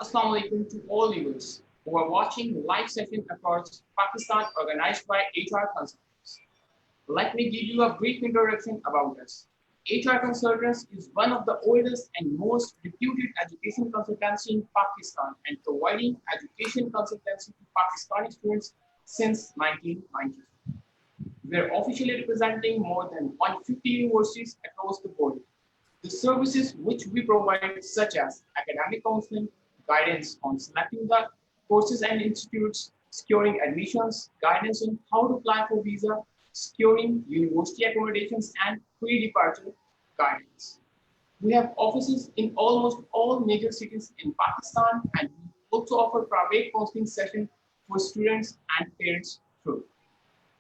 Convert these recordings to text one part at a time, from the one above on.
Assalamu alaikum to all viewers who are watching live session across Pakistan organized by HR Consultants. Let me give you a brief introduction about us. HR Consultants is one of the oldest and most reputed education consultancy in Pakistan and providing education consultancy to Pakistani students since 1990. We are officially representing more than 150 universities across the board. The services which we provide, such as academic counseling, guidance on selecting the courses and institutes, securing admissions, guidance on how to apply for visa, securing university accommodations, and pre-departure guidance. We have offices in almost all major cities in Pakistan, and we also offer private counseling sessions for students and parents through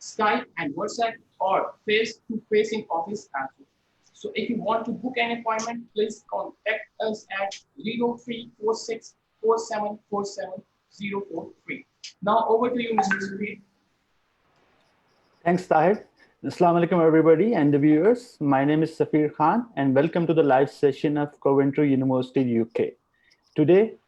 Skype and WhatsApp or face-to-face in office as well. So if you want to book an appointment, please contact us at 034647470043. Now over to you, Mr. Speed. Thanks, Tahir. Assalamu alaikum, everybody and the viewers. My name is Safir Khan, and welcome to the live session of Coventry University, UK. Today,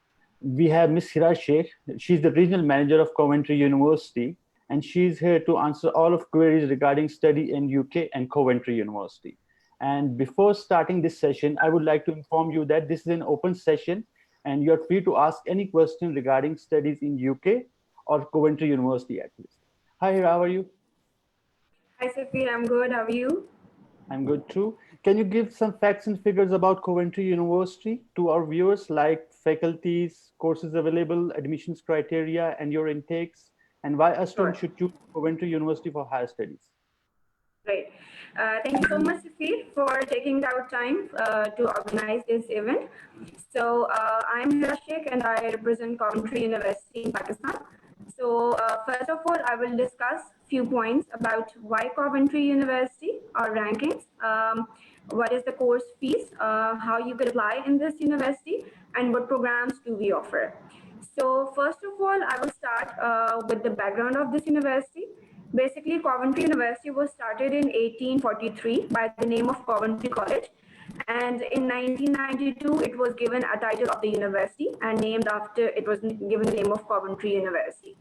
we have Ms. Hira Sheikh. She's the regional manager of Coventry University, and she's here to answer all of queries regarding study in UK and Coventry University. And before starting this session, I would like to inform you that this is an open session, and you're free to ask any question regarding studies in UK or Coventry University at least. Hi, Hira, how are you? Hi, Sophie. I'm good. How are you? I'm good too. Can you give some facts and figures about Coventry University to our viewers, like faculties, courses available, admissions criteria, and your intakes, and why a student should choose Coventry University for higher studies? Great. Thank you so much, Sophie, for taking out time to organize this event. So I'm Hira Sheikh, and I represent Coventry University in Pakistan. So first of all, I will discuss few points about why Coventry University, our rankings, what is the course fees, how you can apply in this university, and what programs do we offer. So first of all, I will start with the background of this university. Basically, Coventry University was started in 1843 by the name of Coventry College. And in 1992, it was given a title of the university and named after, it was given the name of Coventry University.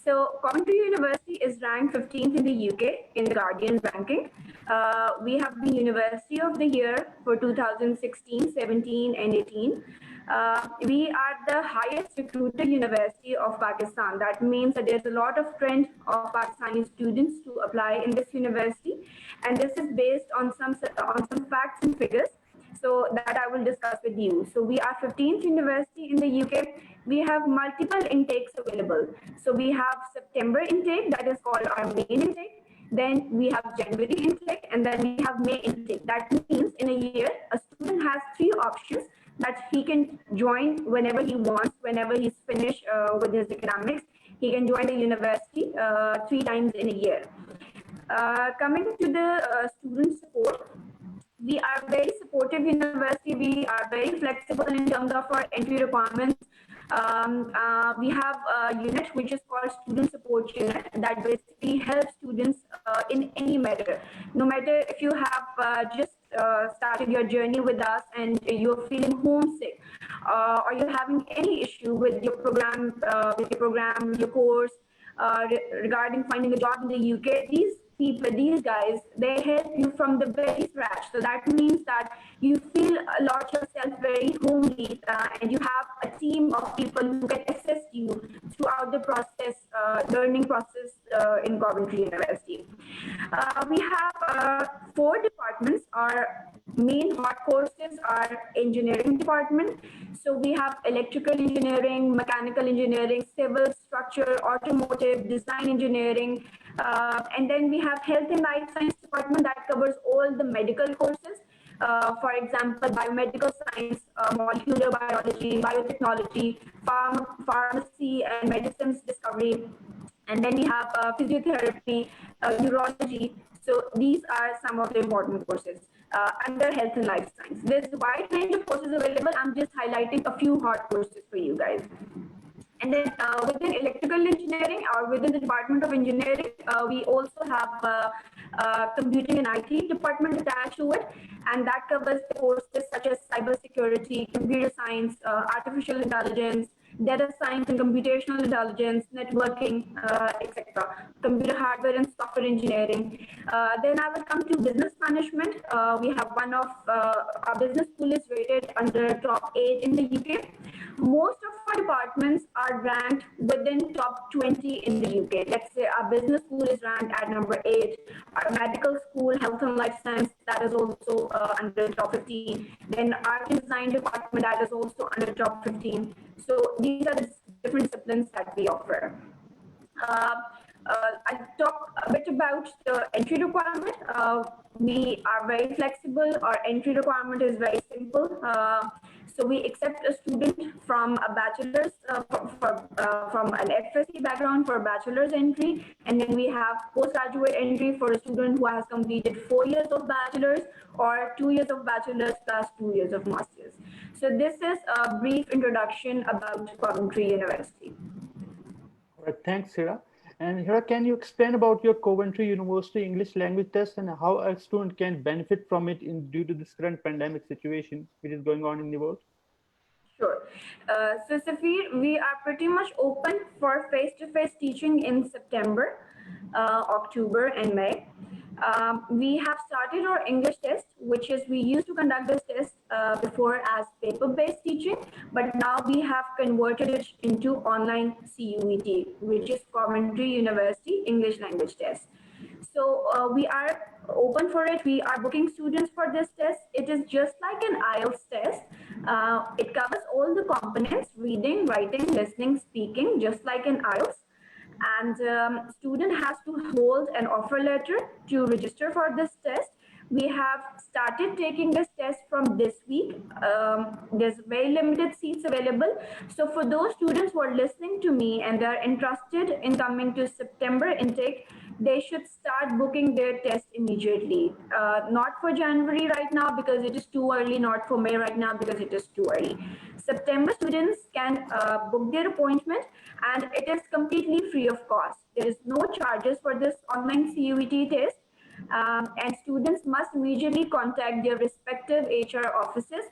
So Coventry University is ranked 15th in the UK in the Guardian ranking. We have been University of the Year for 2016, 17, and 18. We are the highest recruited university of Pakistan. That means that there's a lot of trend of Pakistani students to apply in this university. And this is based on some facts and figures. So that I will discuss with you. So we are 15th university in the UK. We have multiple intakes available. So we have September intake, that is called our main intake. Then we have January intake, and then we have May intake. That means in a year, a student has 3 options that he can join whenever he wants, whenever he's finished with his academics. He can join the university 3 times in a year. Coming to the student support, we are very supportive university. We are very flexible in terms of our entry requirements. We have a unit which is called Student Support Unit that basically helps students in any matter. No matter if you have just started your journey with us and you're feeling homesick, or you're having any issue with your program, your course, regarding finding a job in the UK, these guys, they help you from the very scratch. So that means that you feel a lot yourself very homely, and you have a team of people who can assist you throughout the process, learning process in Coventry University. We have 4 departments. Our main hot courses are engineering department. So we have electrical engineering, mechanical engineering, civil, structure, automotive, design engineering, and then we have health and life science department that covers all the medical courses. For example, biomedical science, molecular biology, biotechnology, pharmacy and medicines discovery. And then we have physiotherapy, neurology. So these are some of the important courses under health and life science. There's a wide range of courses available. I'm just highlighting a few hot courses for you guys. And then within electrical engineering or within the Department of Engineering, we also have computing and IT department attached to it, and that covers the courses such as cybersecurity, computer science, artificial intelligence, data science and computational intelligence, networking, etc. Computer hardware and software engineering. Then I will come to business management. We have one of our business school is rated under top 8 in the UK. Most of our departments are ranked within top 20 in the UK. Let's say our business school is ranked at number 8. Our medical school, health and life science, that is also under top 15. Then art and design department, that is also under top 15. So these are the different disciplines that we offer. I'll talk a bit about the entry requirement. We are very flexible. Our entry requirement is very simple. So we accept a student from a bachelor's, from an FSC background for a bachelor's entry, and then we have postgraduate entry for a student who has completed 4 years of bachelor's or 2 years of bachelor's plus 2 years of master's. So this is a brief introduction about Coventry University. All right, thanks, Hira. And Hira, can you explain about your Coventry University English language test and how a student can benefit from it due to this current pandemic situation which is going on in the world? Sure. So, Safir, we are pretty much open for face-to-face teaching in September, October, and May. We have started our English test, which is we used to conduct this test before as paper-based teaching, but now we have converted it into online CUET, which is Coventry University English Language Test. So we are open for it. We are booking students for this test. It is just like an IELTS test. It covers all the components: reading, writing, listening, speaking, just like an IELTS. And student has to hold an offer letter to register for this test. We have started taking this test from this week. There's very limited seats available. So for those students who are listening to me and they're interested in coming to September intake, they should start booking their test immediately. Not for January right now because it is too early, not for May right now because it is too early. September students can book their appointment, and it is completely free of cost. There is no charges for this online CUET test. And students must immediately contact their respective HR offices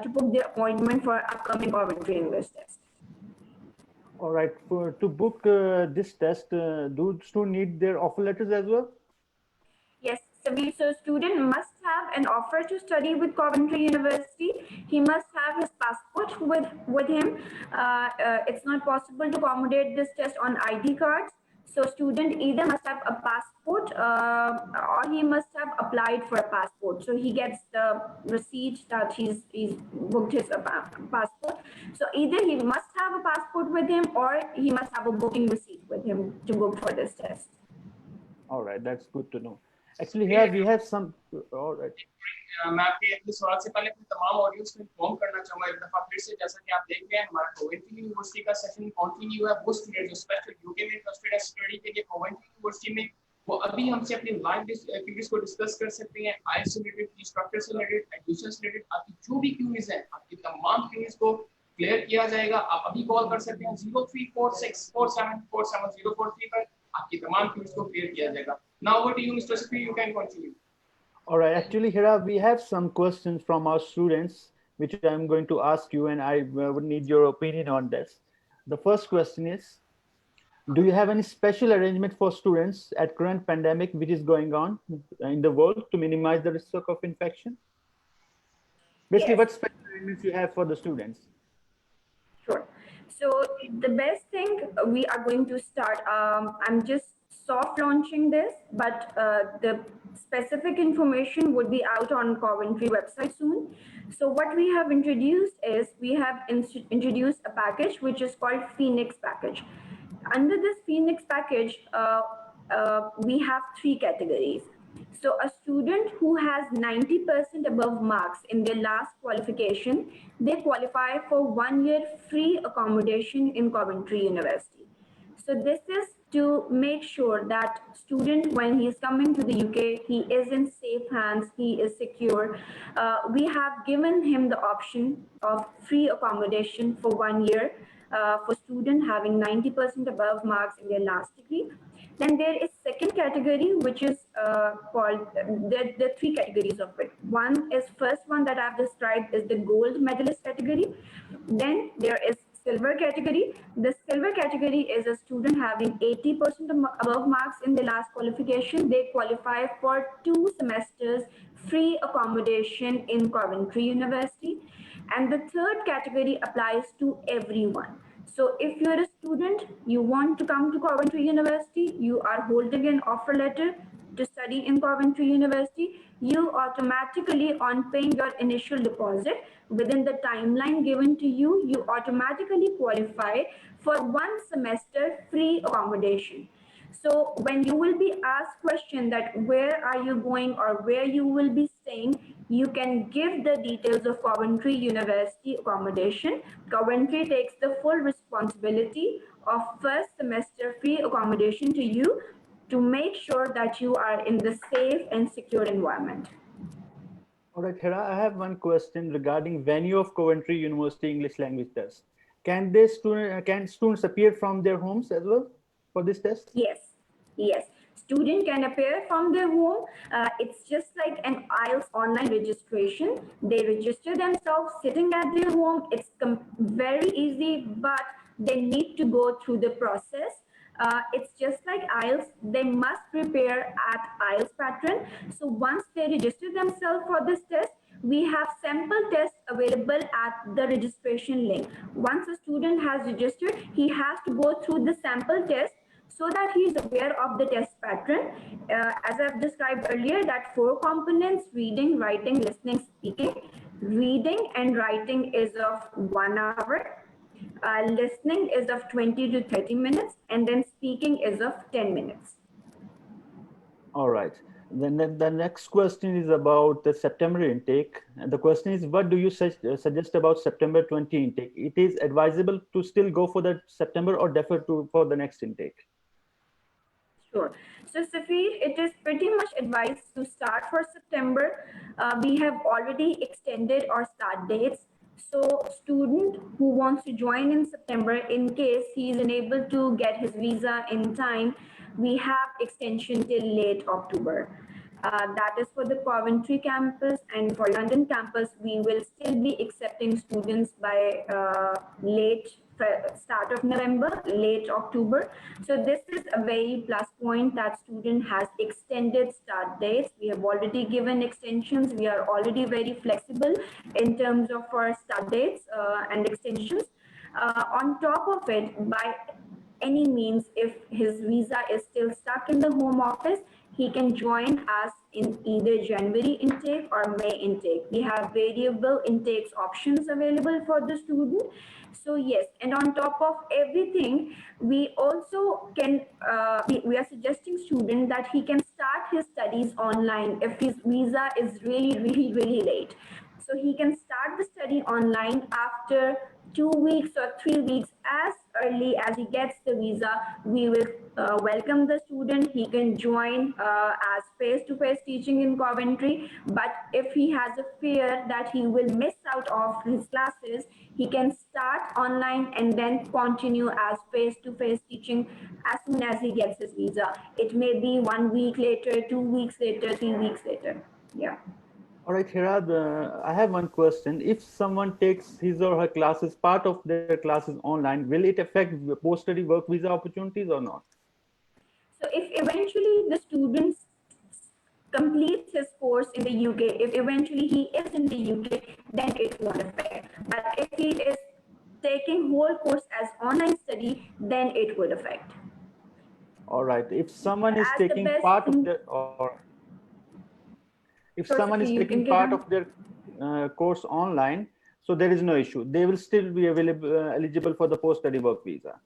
to book their appointment for upcoming Coventry English test. All right, to book this test, do students need their offer letters as well? Yes, so student must have an offer to study with Coventry University. He must have his passport with him. It's not possible to accommodate this test on ID cards. So student either must have a passport or he must have applied for a passport. So he gets the receipt that he's booked his passport. So either he must have a passport with him or he must have a booking receipt with him to book for this test. All right, that's good to know. Actually, here we have some. All right. मैं आपके अपने सवाल से पहले अपने तमाम audience को inform करना चाहूंगा एक दफा फिर से, जैसा कि आप देख रहे हैं हमारा कोवेंट्री यूनिवर्सिटी का सेशन कंटिन्यू है। वो स्टूडेंट जो स्पेशल यूके में इंटरेस्टेड है स्टडी के लिए कोवेंट्री यूनिवर्सिटी में, वो अभी हमसे अपनी लाइव एक्टिविटीज को डिस्कस कर सकते हैं। आईएलटीएस से रिलेटेड, फी स्ट्रक्चर से रिलेटेड, एडमिशन से रिलेटेड, आपकी जो भी क्यूरीज हैं, आपकी तमाम क्यूरीज को क्लियर किया जाएगा। आप अभी कॉल कर सकते हैं 034647470043 पर, आपकी तमाम क्यूरीज को क्लियर किया जाएगा। Now over to you, Mr. Safir, you can continue. All right, actually, Hira, we have some questions from our students, which I'm going to ask you, and I would need your opinion on this. The first question is, do you have any special arrangement for students at current pandemic which is going on in the world to minimize the risk of infection? Basically, Yes. what special arrangements you have for the students? Sure. So the best thing we are going to start, I'm just soft launching this, but the specific information would be out on Coventry website soon. So what we have introduced is we have introduced a package which is called Phoenix package. Under this Phoenix package, we have 3 categories. So a student who has 90% above marks in their last qualification, they qualify for 1 year free accommodation in Coventry University. So this is to make sure that student, when he is coming to the UK, he is in safe hands, he is secure. We have given him the option of free accommodation for 1 year for student having 90% above marks in their last degree. Then there is second category, which is called, the three categories of it. One is, first one that I've described is the gold medalist category. Then there is silver category. The silver category is a student having 80% above marks in the last qualification. They qualify for 2 semesters free accommodation in Coventry University. And the third category applies to everyone. So if you're a student, you want to come to Coventry University, you are holding an offer letter to study in Coventry University, you automatically, on paying your initial deposit within the timeline given to you, you automatically qualify for 1 semester free accommodation. So when you will be asked question that where are you going or where you will be staying, you can give the details of Coventry University accommodation. Coventry takes the full responsibility of first semester free accommodation to you to make sure that you are in the safe and secure environment. All right, Hera, I have one question regarding venue of Coventry University English Language Test. Can students appear from their homes as well for this test? Yes, yes. Student can appear from their home. It's just like an IELTS online registration. They register themselves sitting at their home. It's very easy, but they need to go through the process. It's just like IELTS. They must prepare at IELTS pattern. So once they register themselves for this test, we have sample tests available at the registration link. Once a student has registered, he has to go through the sample test so that he is aware of the test pattern. As I've described earlier, that 4 components: reading, writing, listening, speaking. Reading and writing is of 1 hour. Listening is of 20 to 30 minutes, and then speaking is of 10 minutes. All right. Then the next question is about the September intake. And the question is, what do you suggest about September 20 intake? It is advisable to still go for the September or defer for the next intake? Sure. So, Safir, it is pretty much advised to start for September. We have already extended our start dates. So, student who wants to join in September, in case he is unable to get his visa in time, we have extension till late October. That is for the Coventry campus, and for London campus, we will still be accepting students by late start of November, late October. So this is a very plus point that student has extended start dates. We have already given extensions. We are already very flexible in terms of our start dates and extensions. On top of it, by any means, if his visa is still stuck in the home office, he can join us in either January intake or May intake. We have variable intakes options available for the student. So yes, and on top of everything, we also can, we are suggesting student that he can start his studies online if his visa is really late. So he can start the study online after 2 weeks or 3 weeks, as early as he gets the visa. We will welcome the student. He can join as face-to-face teaching in Coventry. But if he has a fear that he will miss out of his classes, he can start online and then continue as face-to-face teaching as soon as he gets his visa. It may be 1 week later, 2 weeks later, 3 weeks later. Yeah. All right, Hira, I have one question. If someone takes his or her classes, part of their classes online, will it affect post-study work visa opportunities or not? So if eventually the student completes his course in the UK, if eventually he is in the UK, then it won't affect. But if he is taking whole course as online study, then it would affect. All right. If someone is As the taking best part of thing, their, or if so someone is you taking can part give of their course online, so there is no issue. They will still be available, eligible for the post-study work visa.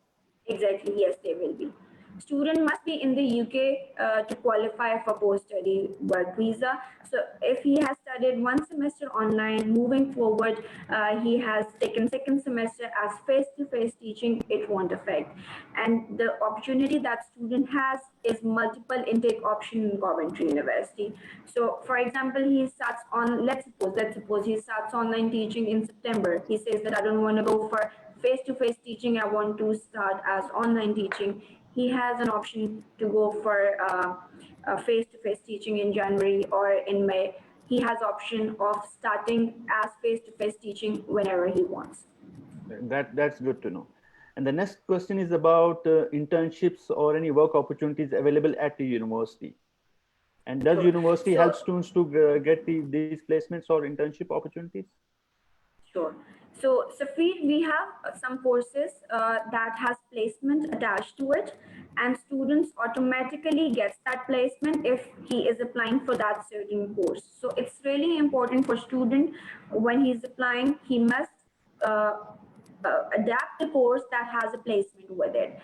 Exactly, yes, they will be. Student must be in the UK to qualify for post-study work visa. So if he has studied 1 semester online, moving forward, he has taken second semester as face-to-face teaching, it won't affect. And the opportunity that student has is multiple intake option in Coventry University. So for example, he starts on, let's suppose he starts online teaching in September. He says that I don't want to go for face-to-face teaching, I want to start as online teaching. he has an option to go for face-to-face teaching in January or in May. He has option of starting as face-to-face teaching whenever he wants. That's good to know. And the next question is about internships or any work opportunities available at the university. And does Sure. university So help students to get these placements or internship opportunities? sure. So, Safir, we have some courses that has placement attached to it, and students automatically gets that placement if he is applying for that certain course. So, it's really important for student when he's applying, he must uh, adapt the course that has a placement with it.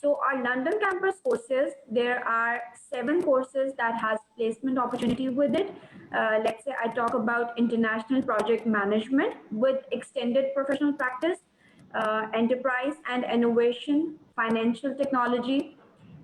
So our London campus courses, there are 7 courses that has placement opportunity with it. Let's say I talk about international project management with extended professional practice, enterprise and innovation, financial technology.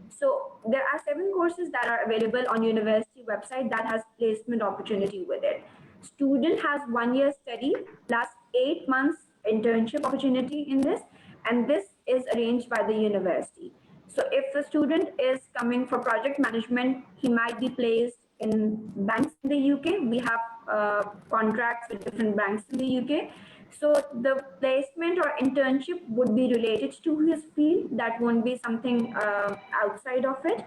So there are 7 courses that are available on university website that has placement opportunity with it. Student has 1 year study plus 8 months internship opportunity in this, and this is arranged by the university. So if the student is coming for project management, he might be placed in banks in the UK. We have contracts with different banks in the UK. So the placement or internship would be related to his field. That won't be something outside of it.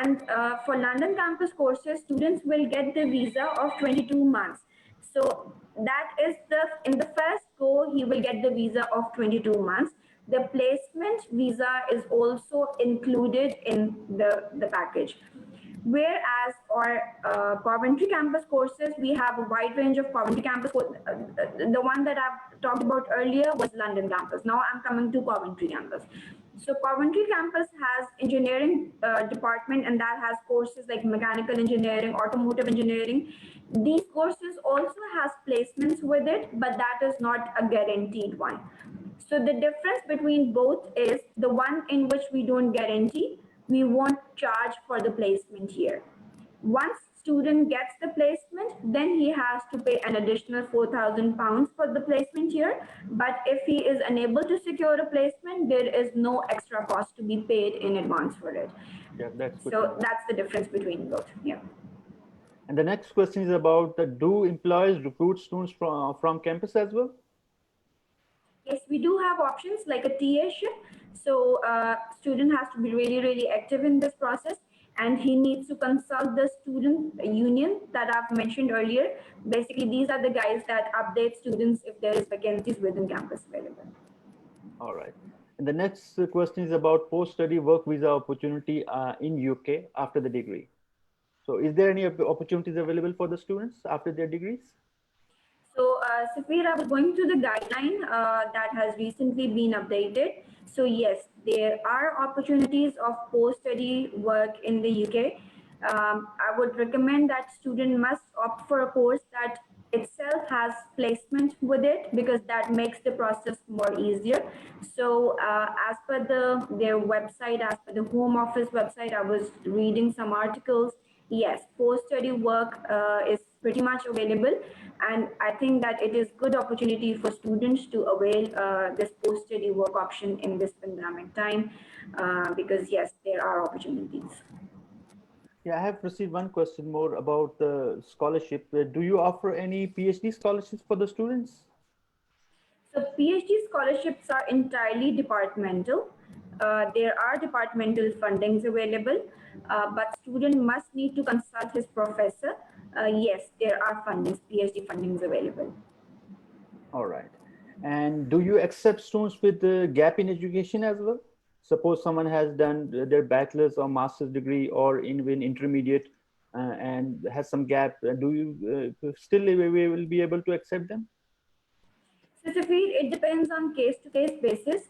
And for London campus courses, students will get the visa of 22 months. So that is in the first go, he will get the visa of 22 months. The placement visa is also included in the package. Whereas our Coventry campus courses, we have a wide range of Coventry campus. The one that I've talked about earlier was London campus. Now I'm coming to Coventry campus. So Coventry campus has engineering department, and that has courses like mechanical engineering, automotive engineering. These courses also has placements with it, but that is not a guaranteed one. So the difference between both is the one in which we don't guarantee, we won't charge for the placement here. Once student gets the placement, then he has to pay an additional £4,000 for the placement year. But if he is unable to secure a placement, there is no extra cost to be paid in advance for it. Yeah, that's good to So know. that's the difference between both. Yeah. And the next question is about do employers recruit students from campus as well? Yes, we do have options like a TA-ship. So student has to be really, really active in this process, and he needs to consult the student union that I've mentioned earlier. Basically, these are the guys that update students if there is vacancies within campus available. All right. And the next question is about post-study work visa opportunity in UK after the degree. So is there any opportunities available for the students after their degrees? So, Safir, I was going to the guideline that has recently been updated. So, yes, there are opportunities of post-study work in the UK. I would recommend that student must opt for a course that itself has placement with it, because that makes the process more easier. So, as per their website, as per the Home Office website, I was reading some articles. Yes, post-study work is pretty much available, and I think that it is good opportunity for students to avail this post-study work option in this pandemic time, because yes, there are opportunities. Yeah, I have received one question more about the scholarship. Do you offer any PhD scholarships for the students? So PhD scholarships are entirely departmental. There are departmental fundings available, but student must need to consult his professor. Yes, there are fundings, PhD fundings available. All right. And do you accept students with the gap in education as well? Suppose someone has done their bachelor's or master's degree or in intermediate and has some gap. Do you still we will be able to accept them? So, Safir, it depends on case-to-case basis.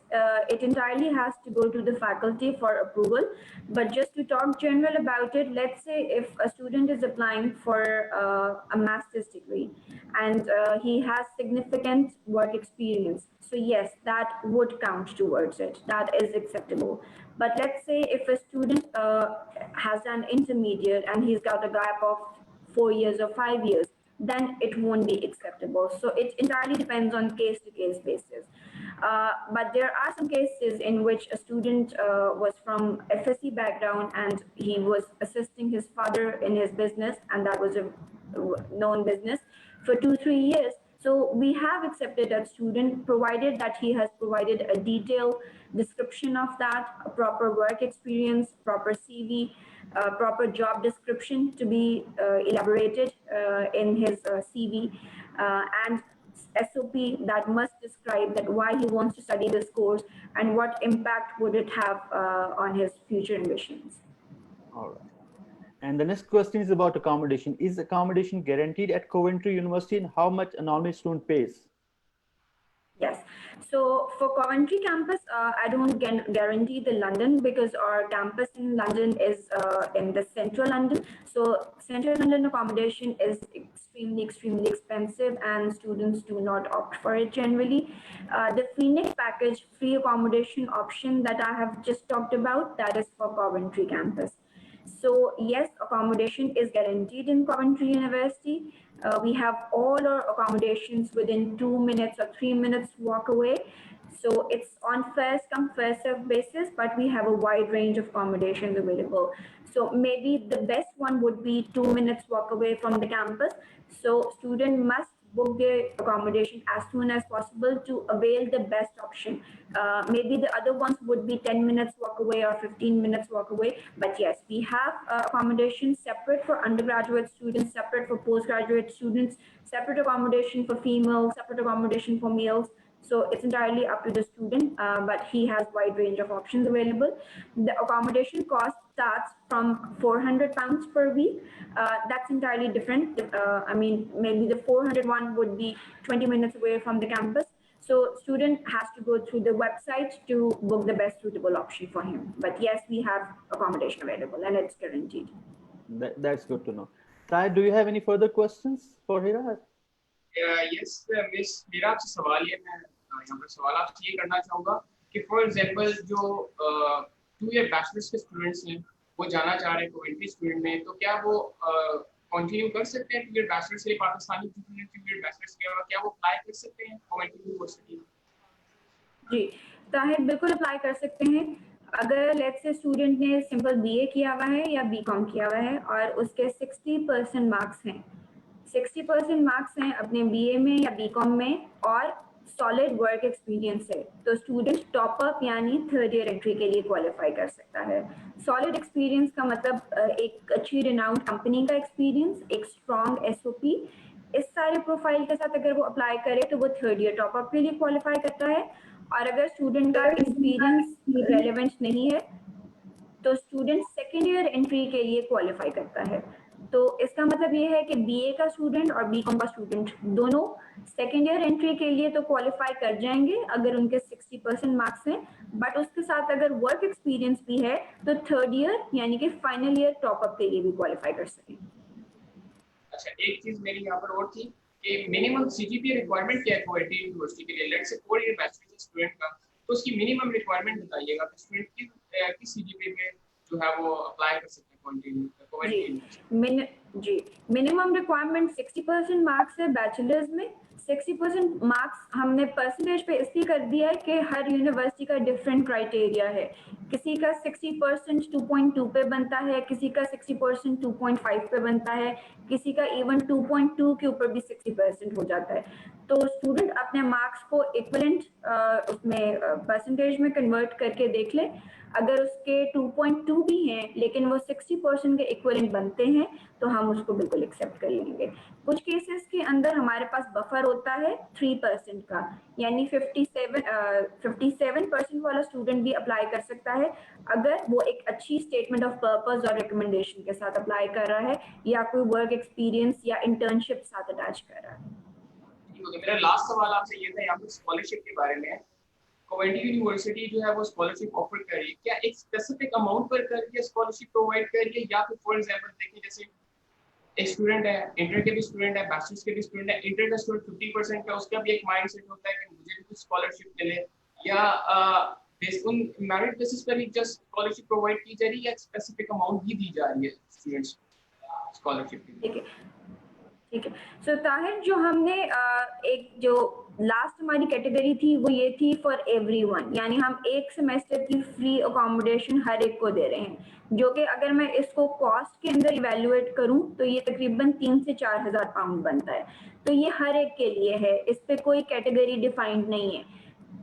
It entirely has to go to the faculty for approval. But just to talk general about it, let's say if a student is applying for a master's degree and he has significant work experience, so yes, that would count towards it. That is acceptable. But let's say if a student has an intermediate and he's got a gap of 4 years or 5 years, then it won't be acceptable. So it entirely depends on case-to-case basis. But there are some cases in which a student was from FSC background and he was assisting his father in his business, and that was a known business for 2-3 years. So we have accepted that student provided that he has provided a detailed description of that, a proper work experience, proper CV, proper job description to be elaborated in his CV, and SOP that must describe that why he wants to study this course and what impact would it have on his future ambitions. All right. And the next question is about accommodation. Is accommodation guaranteed at Coventry University, and how much an ordinary student pays? Yes. So for Coventry campus, I don't guarantee the London because our campus in London is in the central London. So central London accommodation is extremely expensive, and students do not opt for it generally. The Phoenix package free accommodation option that I have just talked about, that is for Coventry campus. So yes, accommodation is guaranteed in Coventry University. We have all our accommodations within 2 minutes or 3 minutes walk away. So it's on first come first serve basis, but we have a wide range of accommodations available. So maybe the best one would be 2 minutes walk away from the campus. So student must book their accommodation as soon as possible to avail the best option. Maybe the other ones would be 10 minutes walk away or 15 minutes walk away. But yes, we have accommodation separate for undergraduate students, separate for postgraduate students, separate accommodation for females, separate accommodation for males. So it's entirely up to the student, but he has wide range of options available. The accommodation cost starts from £400 per week. That's entirely different. I mean, maybe the 400 one would be 20 minutes away from the campus. So student has to go through the website to book the best suitable option for him. But yes, we have accommodation available and it's guaranteed. That's good to know. Sai, do you have any further questions for Hira? Yes, miss मेरा आपसे सवाल ये मैं यहाँ पर सवाल आपसे ये करना चाहूँगा कि फॉर एग्जांपल जो 2 ईयर बैचलर्स के स्टूडेंट्स हैं वो जाना चाह रहे हैं कॉमेंट्री स्टूडेंट में, तो क्या वो कंटिन्यू कर सकते हैं 2 ईयर बैचलर्स के लिए? पाकिस्तानी स्टूडेंट 2 ईयर बैचलर्स के बाद क्या वो अप्लाई कर सकते हैं कॉमेंट्री यूनिवर्सिटी में? जी, ताहिर बिल्कुल अप्लाई कर सकते हैं। अगर लेट्स से स्टूडेंट ने सिंपल बीए किया हुआ है या बीकॉम किया हुआ है और उसके 60% मार्क्स हैं, 60% मार्क्स हैं अपने बीए में या बीकॉम में और सॉलिड वर्क एक्सपीरियंस है, तो स्टूडेंट टॉप अप यानी 3rd ईयर एंट्री के लिए क्वालिफाई कर सकता है। सॉलिड एक्सपीरियंस का मतलब एक अच्छी रिनाउंड कंपनी का एक्सपीरियंस, एक स्ट्रॉन्ग एसओपी, इस सारे प्रोफाइल के साथ अगर वो अप्लाई करे तो वो 3rd ईयर टॉप अप के लिए क्वालिफाई करता है। और अगर स्टूडेंट का एक्सपीरियंस रेलेवेंट नहीं है तो स्टूडेंट 2nd ईयर एंट्री के लिए क्वालिफाई करता है। तो इसका मतलब ये है कि बीए का स्टूडेंट और बीकॉम का स्टूडेंट दोनों 2nd ईयर एंट्री के लिए तो क्वालिफाई कर जाएंगे अगर उनके 60% मार्क्स हैं, बट उसके साथ अगर वर्क एक्सपीरियंस भी है तो 3rd ईयर यानी कि फाइनल ईयर टॉप अप के लिए भी क्वालिफाई कर सकेंगे। अच्छा, एक चीज मेरी यहाँ पर और थी कि मिनिमम सीजीपीए रिक्वायरमेंट क्या है कॉमेंट्री यूनिवर्सिटी के लिए? Let's say 4 year bachelor student का, तो उसकी मिनिमम रिक्वायरमेंट बताइएगा कि स्टूडेंट किस सीजीपीए पे जो है वो अप्लाई कर सकते हैं कॉमेंट्री यूनिवर्सिटी? जी, मिनिमम रिक्वायरमेंट 60% मार्क्स है बैचलर्स में। 60% मार्क्स हमने परसेंटेज पे इसलिए कर दिया है कि हर यूनिवर्सिटी का डिफरेंट क्राइटेरिया है। किसी का 60% 2.2 पे बनता है, किसी का 60% 2.5 पे बनता है, किसी का इवन 2.2 के ऊपर भी 60% हो जाता है। तो स्टूडेंट अपने मार्क्स को इक्विवेलेंट उसमें परसेंटेज में कन्वर्ट करके देख ले। अगर उसके 2.2 भी हैं लेकिन वो 60% के इक्विवेलेंट बनते हैं तो हम उसको बिल्कुल एक्सेप्ट कर लेंगे। कुछ केसेस के अंदर हमारे पास बफर होता है 3% का, यानी 57% वाला स्टूडेंट भी अप्लाई कर सकता है अगर वो एक अच्छी स्टेटमेंट ऑफ पर्पस और रिकमेंडेशन के साथ अप्लाई कर रहा है या कोई वर्क एक्सपीरियंस या इंटर्नशिप साथ अटैच कर रहा है। मेरा लास्ट सवाल आपसे ये था यहाँ पर स्कॉलरशिप के बारे में। कॉवेंट्री यूनिवर्सिटी जो है वो स्कॉलरशिप ऑफर कर रही है, क्या एक स्पेसिफिक अमाउंट पर कर रही है स्कॉलरशिप प्रोवाइड कर रही है, या फिर फॉर एग्जांपल देखिए जैसे एक स्टूडेंट है, इंटर के भी स्टूडेंट है, बैचलर्स के भी स्टूडेंट है, इंटर का स्टूडेंट 50% का, उसका भी एक माइंडसेट होता है कि मुझे भी कुछ स्कॉलरशिप मिले, या उन मेरिट बेसिस पर ही जस्ट स्कॉलरशिप प्रोवाइड की जा रही है या स्पेसिफिक अमाउंट भी दी जा रही है स्टूडेंट्स स्कॉलरशिप के लिए? ठीक ٹھیک ہے. سو طاہر, جو ہم نے ایک جو لاسٹ ہماری کیٹیگری تھی وہ یہ تھی فار ایوری ون, یعنی ہم ایک سیمیسٹر کی فری اکاموڈیشن ہر ایک کو دے رہے ہیں, جو کہ اگر میں اس کو کاسٹ کے اندر ایویلویٹ کروں تو یہ تقریباً 3,000 سے 4,000 پاؤنڈ بنتا ہے. تو یہ ہر ایک کے لیے ہے, اس پہ کوئی کیٹیگری ڈیفائنڈ نہیں ہے.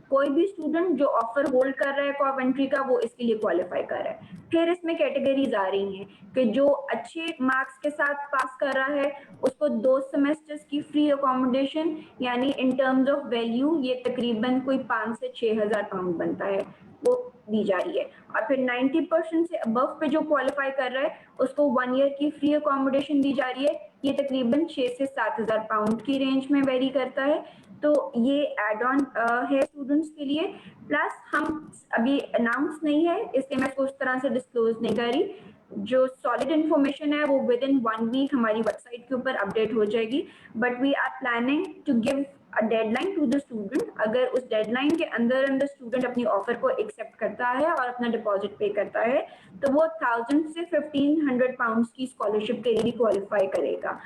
کوئی بھی اسٹوڈنٹ جو آفر ہولڈ کر رہا ہے کوونٹری کا وہ اس کے لیے کوالیفائی کر رہا ہے. پھر اس میں کیٹیگریز آ رہی ہیں کہ جو اچھے مارکس کے ساتھ پاس کر رہا ہے اس کو 2 سیمیسٹرز کی فری اکاموڈیشن, یعنی ان ٹرمز آف ویلیو یہ تقریباً کوئی 5,000 سے 6,000 پاؤنڈ بنتا ہے, وہ دی جا رہی ہے. اور پھر 90% سے ابو پہ جو کوالیفائی کر رہا ہے اس کو 1 ایئر کی فری اکاموڈیشن دی جا رہی ہے. یہ تقریباً 6,000 سے 7,000 پاؤنڈ کی رینج میں ویری کرتا ہے. تو یہ ایڈ آن ہے اسٹوڈنٹس کے لیے. پلس ہم ابھی اناؤنس نہیں ہے اس لیے میں اس کو اس طرح سے ڈسکلوز نہیں کر رہی. جو سالڈ انفارمیشن ہے وہ ود ان 1 ویک ہماری ویب سائٹ کے اوپر اپڈیٹ ہو جائے گی. But we are planning to give deadline to the student. اگر اس ڈیڈ لائن کے اندر اسٹوڈنٹ اپنی آفر کو ایکسیپٹ کرتا ہے اور اپنا ڈپازٹ پے کرتا ہے تو وہ 1,000 سے 1,500 پاؤنڈس کی اسکالرشپ کے لیے کوالیفائی کرے گا.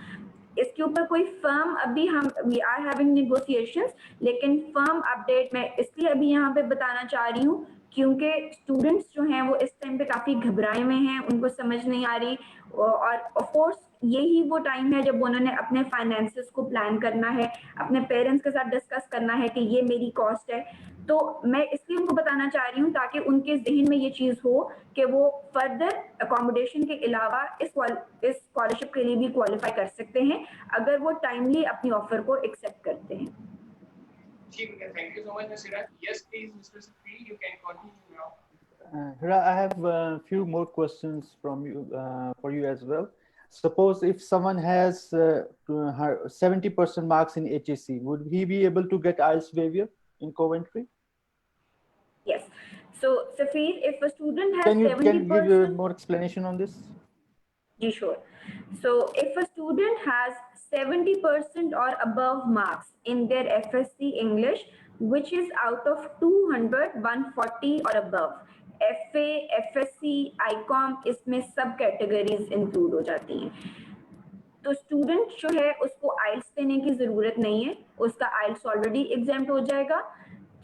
اس کے اوپر کوئی فرم ابھی ہم وی آر ہیونگ نیگوسیشنز, لیکن فرم اپڈیٹ میں اس لیے ابھی یہاں پہ بتانا چاہ رہی ہوں کیونکہ اسٹوڈنٹس جو ہیں وہ اس ٹائم پہ کافی گھبرائے ہوئے ہیں, ان کو سمجھ نہیں آ رہی. اور آف کورس یہی وہ ٹائم ہے جب انہوں نے اپنے فائنینسز کو پلان کرنا ہے, اپنے پیرنٹس کے ساتھ ڈسکس کرنا ہے کہ یہ میری کاسٹ ہے. تو میں اس لیے ان کو بتانا چاہ رہی ہوں تاکہ ان کے ذہن میں یہ چیز ہو کہ وہ فردر اکاموڈیشن کے علاوہ اس اسکالرشپ کے لیے بھی کوالیفائی کر سکتے ہیں اگر وہ ٹائملی اپنی آفر کو ایکسیپٹ کرتے ہیں. Thank you so much, Ms. Hira. Yes, please, Mr. Safi, you can continue now. Hira, I have a few more questions from you for you as well. Suppose if someone has 70% marks in HSC, would he be able to get IELTS waiver in Coventry? Yes. So, Safir, if a student has can you 70%... Can you give more explanation on this? Sure. So, if a student has 70% or above marks in their FSC English, which is out of 200, 140 or above, FA, FSC, ICOM, اس میں سب categories include ہو جاتی ہیں. تو student جو ہے اس کو oils دینے کی ضرورت نہیں ہے, اس کا آئلس آلریڈی ایگزیمپٹ ہو جائے گا,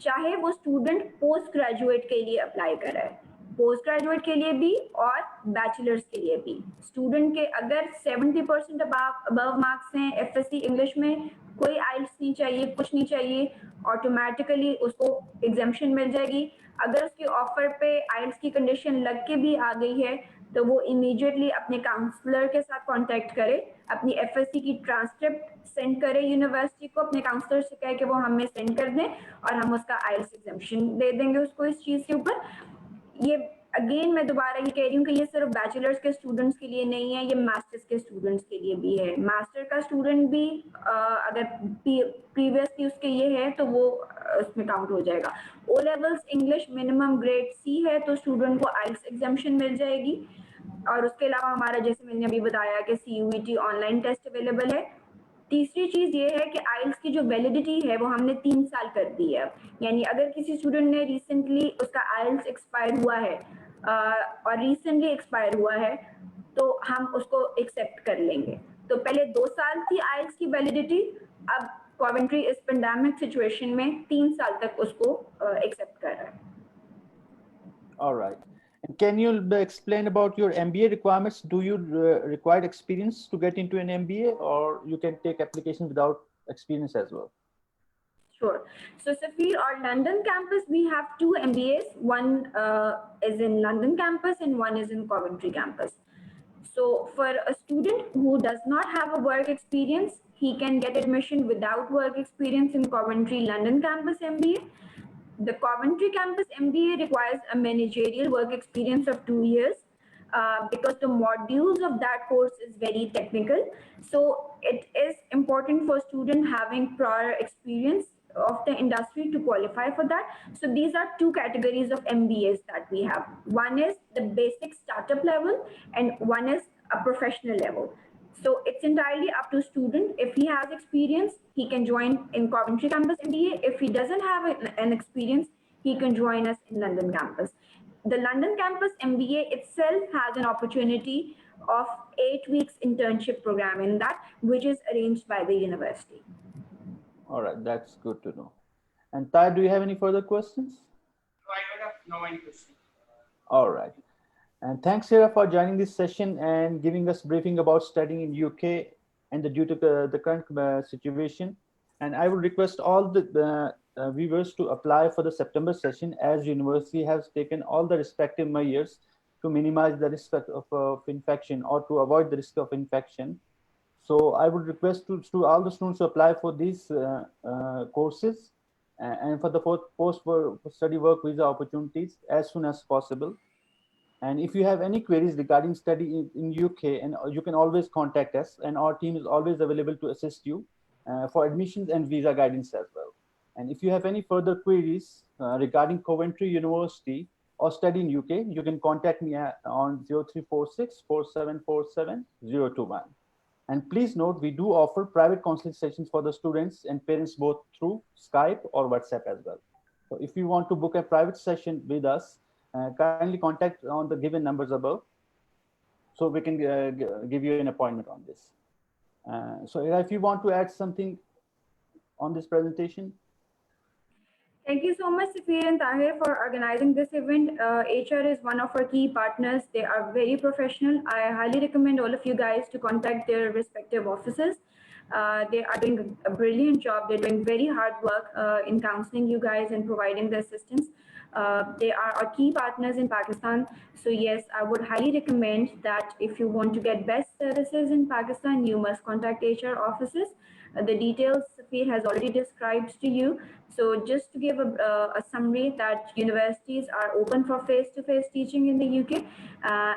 چاہے وہ اسٹوڈنٹ پوسٹ گریجویٹ کے لیے اپلائی کرے, پوسٹ گریجویٹ کے لیے بھی اور بیچلرس کے لیے بھی. اسٹوڈنٹ کے اگر 70% ابو مارکس ہیں ایف ایس سی انگلش میں, کوئی آئلس نہیں چاہیے, کچھ نہیں چاہیے, آٹومیٹیکلی اس کو ایگزمپشن مل جائے گی. اگر اس کے آفر پہ آئلس کی کنڈیشن لگ کے بھی آ گئی ہے تو وہ امیڈیٹلی اپنے کاؤنسلر کے ساتھ کانٹیکٹ کرے, اپنی ایف ایس سی کی ٹرانسکرپٹ سینڈ کرے یونیورسٹی کو, اپنے کاؤنسلر سے کہے کہ وہ ہمیں سینڈ کر دیں اور ہم اس کا آئلس ایگزمپشن دے دیں گے اس کو اس چیز کے اوپر. یہ اگین میں دوبارہ یہ کہہ رہی ہوں کہ یہ صرف بیچلرس کے اسٹوڈنٹس کے لیے نہیں ہے, یہ ماسٹرس کے اسٹوڈنٹس کے لیے بھی ہے. ماسٹر کا اسٹوڈنٹ بھی اگر پریویسلی اس کے یہ ہے تو وہ اس میں کاؤنٹ ہو جائے گا. O levels English minimum grade C ہے تو اسٹوڈنٹ کو آئلس ایگزمپشن مل جائے گی. اور اس کے علاوہ ہمارا جیسے میں نے ابھی بتایا کہ C U E T online test available ہے. تیسری چیز یہ ہے کہ آئلس کی جو ویلیڈیٹی ہے وہ ہم نے 3 سال کر دی ہے. یعنی اگر کسی اسٹوڈنٹ نے ریسنٹلی اس کا آئلس ایکسپائر ہوا ہے اور ریسنٹلی ایکسپائر ہوا ہے تو ہم اس کو ایکسیپٹ کر لیں گے. تو پہلے 2 سال تھی آئلس کی ویلیڈیٹی, اب کوونٹری اس پینڈیمک سچویشن میں 3 سال تک اس کو ایکسیپٹ کر رہا ہے. All right. And can you explain about your MBA requirements? Do you require experience to get into an MBA, or you can take application without experience as well? Sure. So, Safir, our London campus, we have 2 MBAs. One is in London campus and one is in Coventry campus. So, for a student who does not have a work experience, he can get admission without work experience in Coventry London campus MBA. The Coventry campus MBA requires a managerial work experience of 2 years because the modules of that course is very technical. So it is important for student having prior experience of the industry to qualify for that. So these are 2 categories of MBAs that we have. One is the basic startup level and one is a professional level. So it's entirely up to student. If he has experience, he can join in Coventry campus MBA. If he doesn't have an experience, he can join us in London campus. The London campus MBA itself has an opportunity of 8 weeks internship program in that, which is arranged by the university. All right, that's good to know. And Ty, do you have any further questions? No, I don't have no any question. All right. And thanks, Sarah, for joining this session and giving us briefing about studying in UK and due to the current situation. And I would request all the viewers to apply for the September session, as university has taken all the respective measures to minimize the risk of infection or to avoid the risk of infection. So I would request to all the students to apply for these courses and for the post-study work visa opportunities as soon as possible. And if you have any queries regarding study in UK, and you can always contact us, and our team is always available to assist you for admissions and visa guidance as well. And if you have any further queries regarding Coventry University or study in UK, you can contact me on 0346 4747 021. And please note, we do offer private counseling sessions for the students and parents both through Skype or WhatsApp as well. So if you want to book a private session with us, kindly contact on the given numbers above, so we can give you an appointment on this. So if you want to add something on this presentation. Thank you so much, Safir and Tahir, for organizing this event. HR is one of our key partners. They are very professional. I highly recommend all of you guys to contact their respective offices. They are doing a brilliant job. They're doing very hard work in counseling you guys and providing the assistance. They are our key partners in Pakistan. So yes, I would highly recommend that if you want to get best services in Pakistan, you must contact HR offices. The details Safir has already described to you. So just to give a summary, that universities are open for face-to-face teaching in the UK,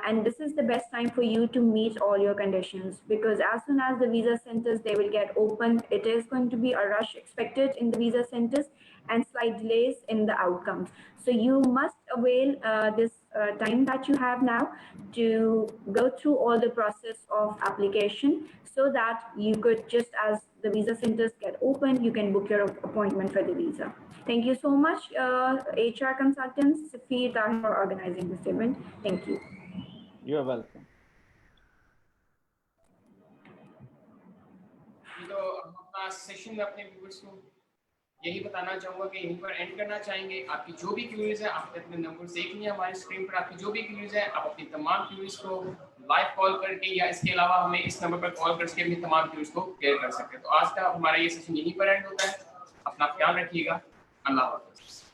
and this is the best time for you to meet all your conditions, because as soon as the visa centers, they will get open, it is going to be a rush expected in the visa centers and slight delays in the outcomes. So you must avail this time that you have now to go through all the process of application, so that you could, just as the visa centers get open, you can book your appointment for the visa. Thank you so much, HR consultants, Safir, Tahir, for organizing this event. Thank you. You are welcome. तो अपना session में अपने viewers को यही बताना चाहूँगा कि यहीं पर एंड करना चाहेंगे। आपकी जो भी क्यूरीज है, आपने अपने नंबर देख लिया हमारे स्क्रीन पर। आपकी जो भी क्यूरीज है, आप अपनी तमाम क्यूरीज को लाइव कॉल करके या इसके अलावा हमें इस नंबर पर कॉल करके अपनी तमाम क्यूरीज को क्लियर कर सकते हैं। तो आज का हमारा ये सेशन यहीं पर एंड होता है। अपना ख्याल रखिएगा। अल्लाह हाफ़िज़।